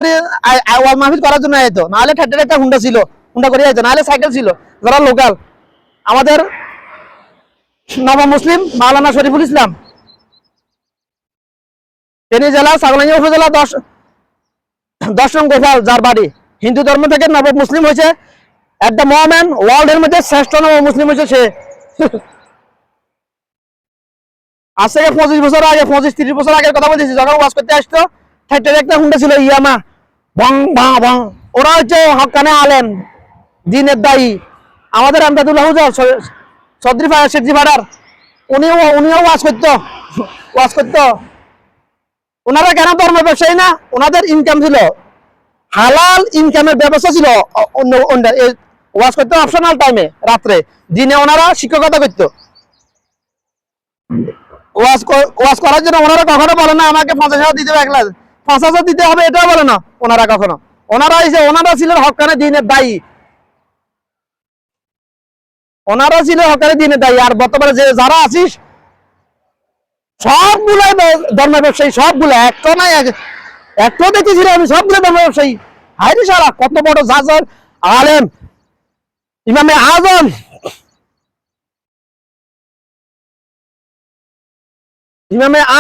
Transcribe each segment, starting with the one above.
ওয়াজ মাহফিল করার জন্য আইতো, নাহলে ঠেটের একটা হুন্ডা ছিল, হুন্ডা করে আইতো, নাহলে সাইকেল ছিল। যারা লোকাল আমাদের নবাব মুসলিম মাওলানা শরীফুল ইসলাম, ফেনী জেলা ছাগলনাইয়া উপজেলা 10 নং গোপাল, যার বাড়ি হিন্দু ধর্ম থেকে নবাব মুসলিম হয়েছে। এট দ্য মোমেন্ট ওয়ার্ল্ডের মধ্যে শ্রেষ্ঠ নবাব মুসলিম হয়েছে সে। আজ থেকে 25 বছর আগে, 25-30 বছর আগের কথা বলতেছি, যখন ওয়াজ করতে আসতো ঠেটের একটা হুন্ডা ছিল ইয়ামা, ভং ভং ভং। ওরা হচ্ছে হক্কানে আলেম, দিনের দায়ী। আমাদের আমদাদুল্লাহ হুজুর চৌধুরী শেখজি ফাডার, উনিও ওয়াজ করতো। ওনারা কেন ধর্ম ব্যবসায়ী না? ওনাদের ইনকাম ছিল হালাল, ইনকামের ব্যবস্থা ছিল। ওয়াজ করতো অপশনাল টাইমে, রাত্রে। দিনে ওনারা শিক্ষকতা করতো। ওয়াজ করার জন্য ওনারা কখনো বলে না আমাকে 50,000 দিতে হবে, 5,000 দিতে হবে, এটাও বলে না ওনারা কখনো। ওনারা ছিলেন হক্কানে দিনের দায়ী। আর বর্তমানে যারা আছিস সবগুলাই ধর্ম ব্যবসায়ী, সবগুলো একটা নাই, একটা দেখেছিলাম আমি, সবগুলো ধর্ম ব্যবসায়ী। হাইরে সারা কত বড় জাজর আলেম, ইমামে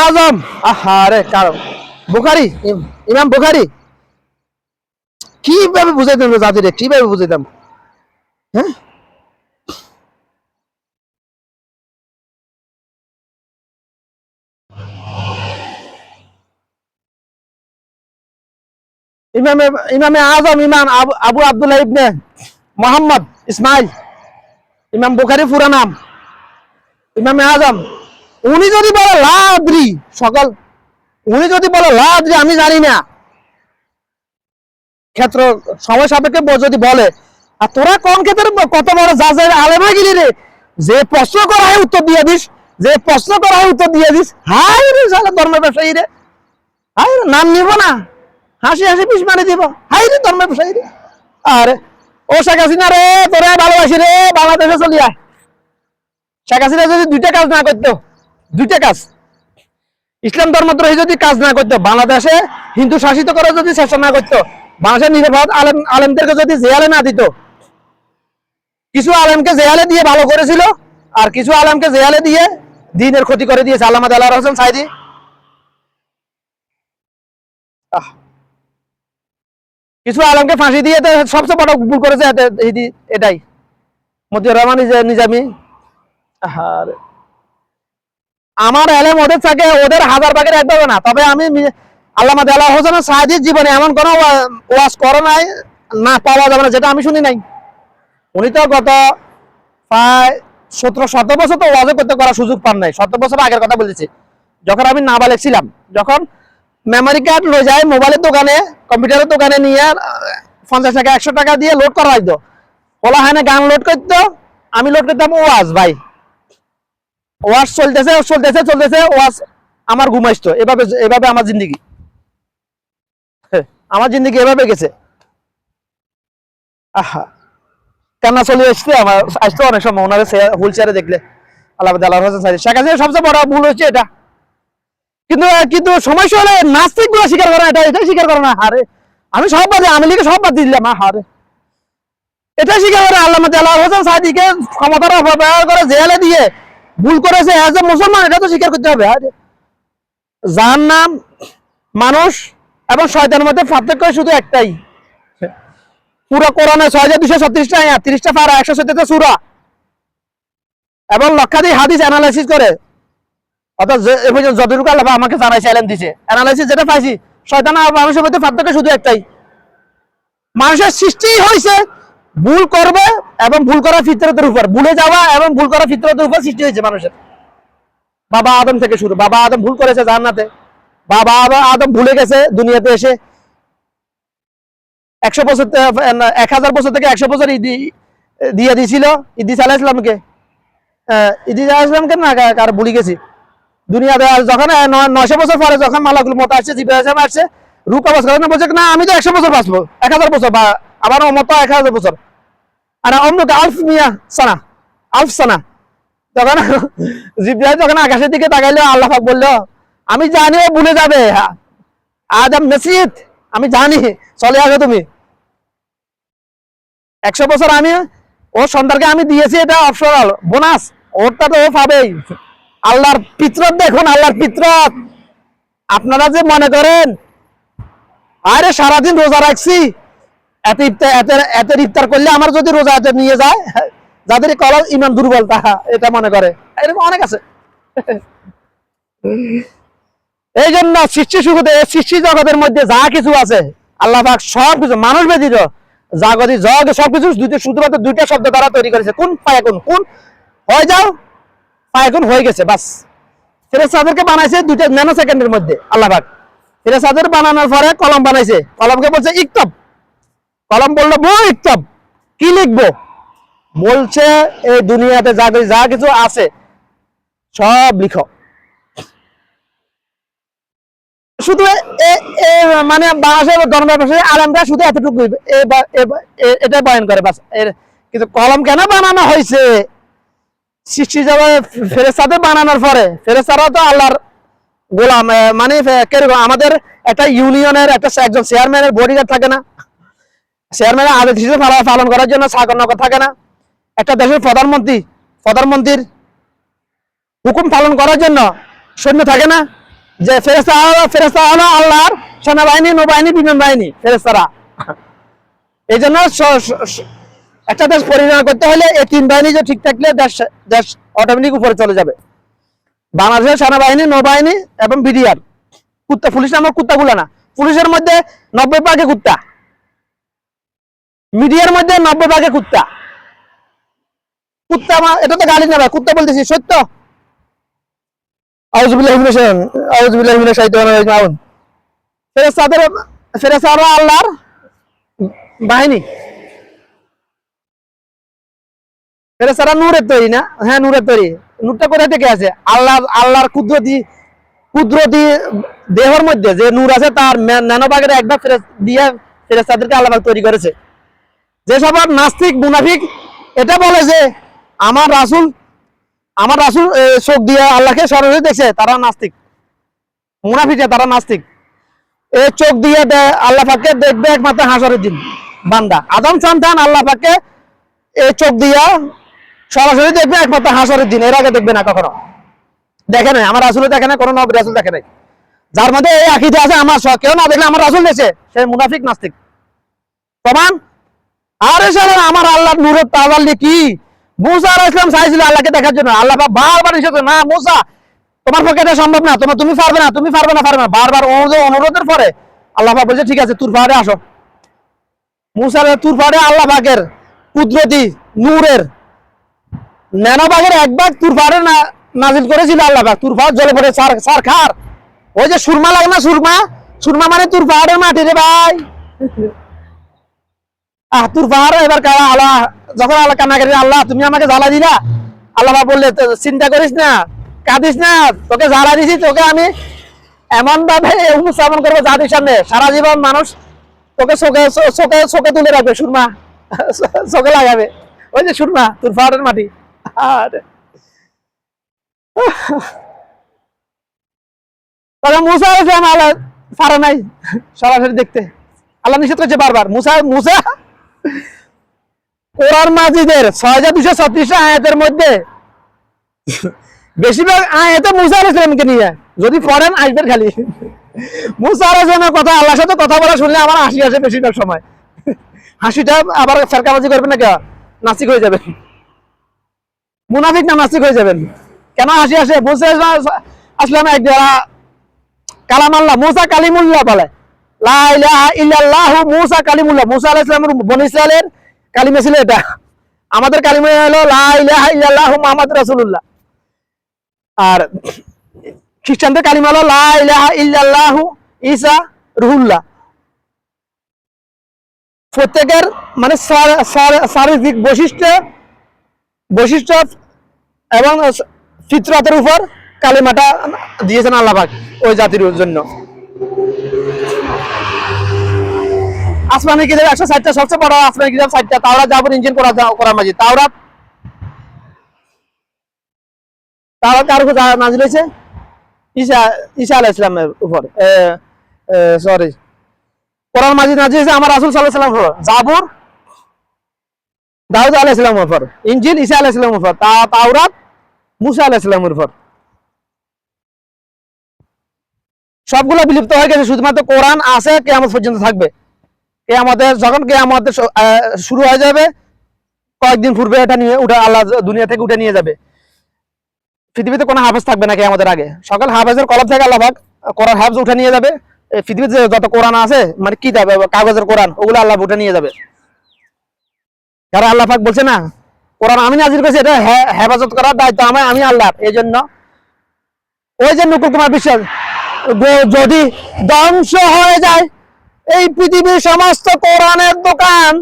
আজম, আহারে কারণ বুখারী, ইমাম বুখারী। কিভাবে বুঝাইতাম জাতিরে, কিভাবে বুঝাইতাম? হ্যাঁ, ইমামে আজম ইমাম আবু আব্দুল্লাহ ইবনে মোহাম্মদ ইসমাইল, ইমাম বুখারী পুরা নাম ইমামে আজম। উনি যদি বলে লাদ্রি, উনি যদি বলে লাদ্রি আমি জানি না, ক্ষেত্র সময় সাপেক্ষে যদি বলে, আর তোরা কোন ক্ষেত্রে কত বড় জাজের আলেমা গিলি রে, যে প্রশ্ন করা হয় উত্তর দিয়ে দিস, হাই রে সালা ধর্ম ব্যবসায়ী রে, হাই নাম নিব না, হাসি হাসি পিস মারি দিব, হাই রে ধর্ম ব্যবসায়ী রে। আরে ও শেখ হাসিনা রে, তোরা ভালোবাসি রে, বাংলাদেশে চলিয়া। শেখ হাসিনা যদি দুইটা কাজ না করতো, ইসলাম ধর্মদ্রোহী যদি কাজ না করতো, বাংলাদেশে হিন্দু শাসিত করে যদি চেষ্টা না করতো, বাংলাদেশের নিরাপদ আলেমদেরকে যদি জেলে না দিত, কিছু আলেমকে জেলে দিয়ে ভালো করেছিল, আর কিছু আলেমকে জেলে দিয়ে দিনের ক্ষতি করে দিয়েছে। আল্লামা দেলাওয়ার হোসেন সাইদি, কিছু আলেমকে ফাঁসি দিয়ে সবচেয়ে বড় ভুল করেছে এটাই মতিউর রহমান নিজামী। আমার এলেম ওদের থাকে, ওদের 1000 ভাগের 1 ভাগও না। তবে আমি আল্লামা দেলাওয়ার হোসেন সাইদির জীবনে এমন কোনো ওয়াজ করে নাই, না পাওয়া যাবে না যেটা আমি শুনি নাই। উনি তো গত প্রায় 17 বছর তো ওয়াজ করতে করার সুযোগ পান নাই। 17 বছর আগের কথা বলেছি, যখন আমি নাবালেগ ছিলাম, যখন মেমোরি কার্ড লয়ে যায় মোবাইলের দোকানে, কম্পিউটারের দোকানে নিয়ে 50 টাকা 100 টাকা দিয়ে লোড করা হইতো। ওলা হয় না, গান লোড করতো, আমি লোড করতাম ওয়াজ। ভাই ওয়াজ চলতেছে, ওয়াজ আমার ঘুমাইতো। এভাবে আমার জিন্দিগি, এভাবে গেছে। আহা, কান্না চলে আসতো অনেক সময় ওনার হুইল চেয়ারে দেখলে। আল্লাহ দেলাওয়ার হোসেন সাইদি, শেখ হাসিনার সবচেয়ে বড় ভুল হচ্ছে এটা। কিন্তু সমস্যা হলে নাস্তিক গুলো স্বীকার করে না, এটাই স্বীকার করে না। হারে আমি সব বাদে, আমি লিখে সব বাদ দিলাম, হারে এটাই স্বীকার করে। আল্লামা দেলাওয়ার হোসেন সাইদিকে ক্ষমতার অপব্যবহার করে জেলে দিয়ে ভুল করেছে এজ এ মুসলমান, এটা তো স্বীকার করতে হবে। যার নাম মানুষ এবং শয়তানের মধ্যে পার্থক্য শুধু একটাই, পুরো কোরআনে 6236টা আয়াত, 30টা পারা, 170টা সূরা এবং লক্ষাধিক হাদিস অ্যানালাইসিস করে। অর্থাৎ যতটুকু আল্লাহ আমাকে জানাইছে, এলেম দিছে, অ্যানালাইসিস যেটা পাইছি, শয়তান আর মানুষের মধ্যে পার্থক্য শুধু একটাই, মানুষের সৃষ্টি হয়েছে ভুল করবে এবং ভুল করা ফিতরতের উপর, ভুলে যাওয়া এবং ভুল করা ফিতরতের উপর সৃষ্টি হয়েছে মানুষের। বাবা আদম থেকে শুরু, বাবা আদম ভুল করেছে জান্নাতে, বাবা আদম ভুলে গেছে দুনিয়াতে এসে 1000 বছর থেকে 100 বছর দিয়ে দিয়েছিল ইদ্রিস আলাইহিস সালামকে। ইদ্রিস আলাইহিস সালামকে না কার ভুলে গেছি। দুনিয়াতে যখন 900 বছর পরে যখন মালাকুল মউত আসছে, জিবরাইল আসছে, রূহ কবজ করে না, বলছে না আমি তো 100 বছর বাঁচবো, 1000 বছর, বা আমার উম্মত 1000 বছর, আর অমুক আলফ সানা। তখন জিবরাইল যখন আকাশের দিকে তাকাইলো, আল্লাহ পাক বললো আমি জানি ও ভুলে যাবে, আদম নসিহত, আমি জানি চলে আসো তুমি। 100 বছর আমি ওর সন্তানকে আমি দিয়েছি, এটা অপশনাল বোনাস, ওরটা তো ও পাবেই। আল্লাহর পিতরত দেখুন, আল্লাহর পিতরত। আপনারা যে মনে করেন আরে সারাদিন রোজা রাখছি, এত ইফতার করলে আমার যদি রোজা নিয়ে যায়, যাদের কলম ইমান দুর্বল তাহা এটা মনে করে, এরকম অনেক আছে। এই জন্য সৃষ্টি জগতের মধ্যে যা কিছু আছে আল্লাহ পাক সবকিছু মানুষ ব্যতীত জাগতিক জগ সবকিছু শুধুমাত্র দুইটা শব্দ দ্বারা তৈরি করেছে, কোন ফায়াকুন, কোন হয়ে যাও ফায়াকুন হয়ে গেছে বাস। ফেরেশতাদেরকে বানাইছে 2 ন্যানো সেকেন্ডের মধ্যে আল্লাহ পাক। ফেরেশতাদের বানানোর পরে কলম বানাইছে, কলমকে বলছে ইকতব, কলম বললো বই ইকতব, কি লিখবো? বলছে এই দুনিয়াতে যা কিছু আছে সব লিখো। শুধু মানে বাংলাদেশের ধর্মের আলেমরা শুধু এতটুকু এটা বয়ান করে বাস। কিন্তু কলম কেন বানানো হয়েছে? সৃষ্টি জগতে ফেরেশতাদের বানানোর পরে, ফেরেশতারাও তো আল্লাহর গোলাম, মানে কিরকম আমাদের একটা ইউনিয়নের একজন চেয়ারম্যানের বডিগার্ড থাকে না, চেয়ারম্যানের আদেশ হিসেবে পালন করার জন্য চাকর থাকে না, একটা দেশের প্রধানমন্ত্রীর হুকুম পালন করার জন্য সৈন্য থাকে না, যে ফেরেশতা হলো আল্লাহর সেনাবাহিনী, নৌবাহিনী, বিমান বাহিনী, ফেরেশতারা। এই জন্য একটা দেশ পরিচালনা করতে হলে এই 3 বাহিনী যে ঠিক থাকলে দেশ অটোমেটিক উপরে চলে যাবে। বাংলাদেশের সেনাবাহিনী, নৌবাহিনী এবং বিডিআর, কুত্তা পুলিশ নামক কুত্তাগুলো না, পুলিশের মধ্যে 90% কুত্তা, মিডিয়ার মধ্যে 90% কুত্তা। কুত্তা এটা তো গালি না, কুত্তা বলতেছি সত্য। ফেরেশতারা আল্লাহর বাহিনী, ফেরেশতারা নূরের তৈরি না? হ্যাঁ নূরের তৈরি। নূরটা কোথা থেকে আছে? আল্লাহর কুদরতি দেহের মধ্যে যে নূর আছে তার ন্যানোভাগের একবার দিয়ে ফেরেশতাদেরকে আল্লাহ পাক তৈরি করেছে। যে সব নাস্তিক মুনাফিক এটা বলে যে আমার রাসূল চোখ দিয়ে আল্লাহকে সরাসরি দেখছে, তারা নাস্তিক, মুনাফিক, তারা নাস্তিক। এই চোখ দিয়ে আল্লাহ পাককে দেখবে একমাত্র হাসরের দিন বান্দা, আদম সন্তান আল্লাহ পাককে এই চোখ দিয়া সরাসরি দেখবে একমাত্র হাসরের দিন, এর আগে দেখবে না কখনো। দেখে নাই, আমার রাসূলও দেখে নাই, কোনো নবী রাসূল দেখে নাই। যার মধ্যে এই আকীদা আছে আমার কেউ না দেখলে আমার রাসূল দেখছে, সে মুনাফিক নাস্তিক। প্রমাণ? আরে শালা আমার আল্লাহর নূরের তাজাল্লি কি? মুসা আলাইহিস সালাম চাইছিল আল্লাহকে দেখার জন্য, আল্লাহ পাক বারবার নিষেধ করে, না মুসা তোমার পক্ষে এটা সম্ভব না, তুমি পারবে না। বারবার অনুরোধের পরে আল্লাহ পাক বলছে ঠিক আছে তুর পাহাড়ে আসো। মুসা তুর পাহাড়ে আল্লাহ পাকের কুদরতি নূরের ন্যানোভাগের একবার তুর পাহাড়ে নাজিল করেছিল আল্লাহ পাক। তুর পাহাড় জ্বলে পড়ে সার খার, ওই যে সুরমা লাগে না, সুরমা মানে তুর পাহাড়ের মাটি রে ভাই। তুর পাহাড় এবার আল্লাহ যখন আল্লাহ কান্নাকাটি, আল্লাহ তুমি আমাকে জ্বালা দিলা, আল্লাহ বললে চিন্তা করিস না, কাঁদিস না, তোকে জ্বালা দিছি, তোকে আমি এমন ভাবে উপস্থাপন করবো জাতির সামনে, সারা জীবন মানুষ তোকে চোখে তুলে রাখবে, সুরমা চোখে লাগাবে, ওই যে সুরমা তুর পাহাড়ের মাটি। তবে মুসা আল্লাহ পারে নাই সরাসরি দেখতে, আল্লাহ নিষেধ করছে বারবার। মুসা কোরআন মাজিদের 6236 আয়াতের মধ্যে বেশিরভাগ আয়াতে মুসা আলাইহিস সালামকে নিয়ে, যদি পড়েন আসবেন খালি মুসা আলাইহিস সালামের কথা, আল্লাহর সাথে কথা বলা শুনলে আমার হাসি আসে বেশিরভাগ সময়। হাসিটা আবার ফেরকাবাজি করবেন না, কেউ নাস্তিক হয়ে যাবেন, মুনাফিক না নাস্তিক হয়ে যাবেন। কেন হাসি আসে? মুসা আসলাম কালাম আল্লাহ, মুসা কালিমুল্লাহ বলে, লা ইলাহা ইল্লাল্লাহু মুসা কালিমুল্লাহ। মুসা আলাইহিস সালামের বনী ইসরাইলের কালিমা ছিল এটা, আমাদের কালিমা হলো লা ইলাহা ইল্লাল্লাহু মুহাম্মাদুর রাসূলুল্লাহ। আর খ্রিস্টানদের কালিমা হলো লা ইলাহা ইল্লাল্লাহু ঈসা রুহুল্লাহ। প্রত্যেকের মানে শারীরিক বৈশিষ্ট্য এবং ফিতরতের উপর কালিমাটা দিয়েছেন আল্লাহ পাক ওই জাতির জন্য। আসমানি কিতাব 160টা, সবচেয়ে বড় আসমানি কিতাব 60টা, তাওরাত, জাবুর, ইনজিল, কোরআন মাজিদ। তাওরাত কার উপর নাযিল হয়েছে? ঈসা আলাইহিস সালামের উপর, সরি কোরআন মাজিদ নাজিল হয়েছে আমার রাসূল সাল্লাল্লাহু আলাইহি ওয়াসাল্লাম, জাবুর দাউদ আলাইহিস সালামের উপর, ইনজিল ঈসা আলাইহিস সালামের উপর, তাওরাত মুসা আলাইহিস সালামের উপর। সবগুলো বিলুপ্ত হয়ে গেছে, শুধুমাত্র কোরআন আছে, কিয়ামত পর্যন্ত থাকবে। কিয়ামতের যখন কিয়ামত শুরু হয়ে যাবে, কয়েকদিন পূর্বে এটা নিয়ে উঠে আল্লাহ দুনিয়া থেকে উঠে নিয়ে যাবে। পৃথিবীতে কোনো হাফেজ থাকবে না কিয়ামতের আগে। সকল হাফেজের কলব থেকে আল্লাহ পাক কোরআন হাফেজ উঠে নিয়ে যাবে। এই পৃথিবীতে যত কোরআন আছে, মানে কিতাব কাগজের কোরআন, ওগুলো আল্লাহ উঠে নিয়ে যাবে। যারা আল্লাহ পাক বলছে না কোরআন আমি নাজিল করেছি, এটা হেফাজত করার দায়িত্ব আমি আল্লাহর। এই জন্য ওই যে নকুল কুমার বিশ্বাস যদি ধ্বংস হয়ে যায় এই পৃথিবীর সমস্ত কোরআনের দোকান,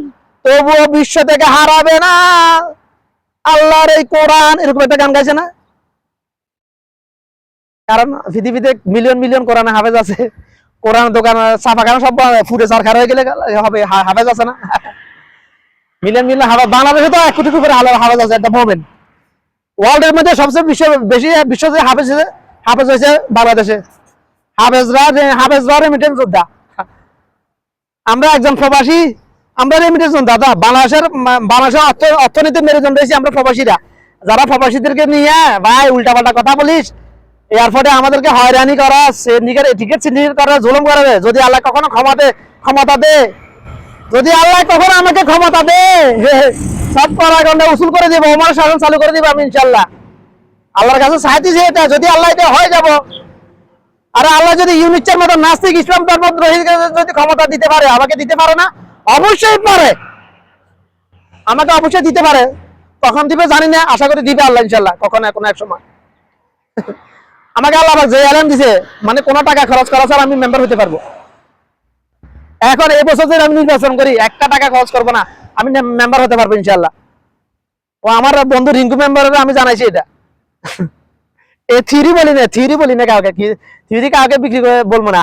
তবুও বিশ্ব থেকে হারাবে না আল্লাহর এই কোরআন, এরকম একটা গান গাইছে না? কারণ পৃথিবীতে মিলিয়ন মিলিয়ন কোরআন হাফেজ আছে, কোরআন দোকান ছাপাখানা সব ফুটে সারখার হয়ে গেলে হবে হাফেজ আছে না? মিলিয়ন মিলিয়ন হাফেজ। বাংলাদেশে তো 1 কোটির উপরে হাফেজ আছে একটা মোমেন্ট। ওয়ার্ল্ডের মধ্যে সবচেয়ে বেশি বিশ্ব হাফেজ হয়েছে বাংলাদেশে। হাফেজরা রেমিটেন্স যোদ্ধা। আমরা একজন প্রবাসী, আমরা রেমিটেন্স যোদ্ধা। বাংলাদেশের অর্থনীতির মেরুদণ্ড হয়েছি আমরা প্রবাসীরা। যারা প্রবাসীদেরকে নিয়ে ভাই উল্টাপাল্টা কথা বলিস, এয়ারপোর্টে আমাদেরকে হয়রানি করা, টিকিট সিন্ডিকেট করা, জুলুম করাবে, যদি আল্লাহ কখনো ক্ষমতা দে, যদি আল্লাহ কখনো আমাকে ক্ষমতা দে, সব করাগন্ডা উসুল করে দিব, ওমর শাসন চালু করে দিব আমি ইনশাল্লাহ। আল্লাহর কাছে চাইতেছি এটা, যদি আল্লাহ এটা হয়ে যাব। আর আল্লাহ যদি ইউনিটের মতো নাস্তিক ইসলাম ধর্মদ্রোহী যদি ক্ষমতা দিতে পারে, আমাকে দিতে পারে না? অবশ্যই পারে, আমাকে অবশ্যই দিতে পারে। কখন দিবে জানি না, আশা করি দিবে আল্লাহ ইনশাল্লাহ, কখনো কোনো এক সময়। আমাকে আল্লাহ যে এলান দিছে, মানে কোনো টাকা খরচ করা ছাড়া আমি মেম্বার হতে পারবো। এখন এই বছর যদি আমি নির্বাচন করি, 1 টাকা খরচ করবো না, আমি মেম্বার হতে পারবো ইনশাল্লাহ। ও আমার বন্ধু রিঙ্কু মেম্বারের আমি জানাইছি এটা। থিওরি বলি না কাউকে, থিওরি কাউকে বিক্রি করে বলবো না,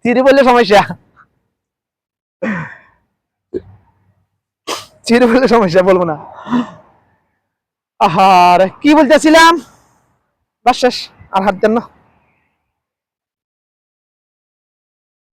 থিওরি বললে সমস্যা, থিওরি বললে সমস্যা, বলবো না। আর কি বলতেছিলাম, বাস শেষ, আর হাত দেন না।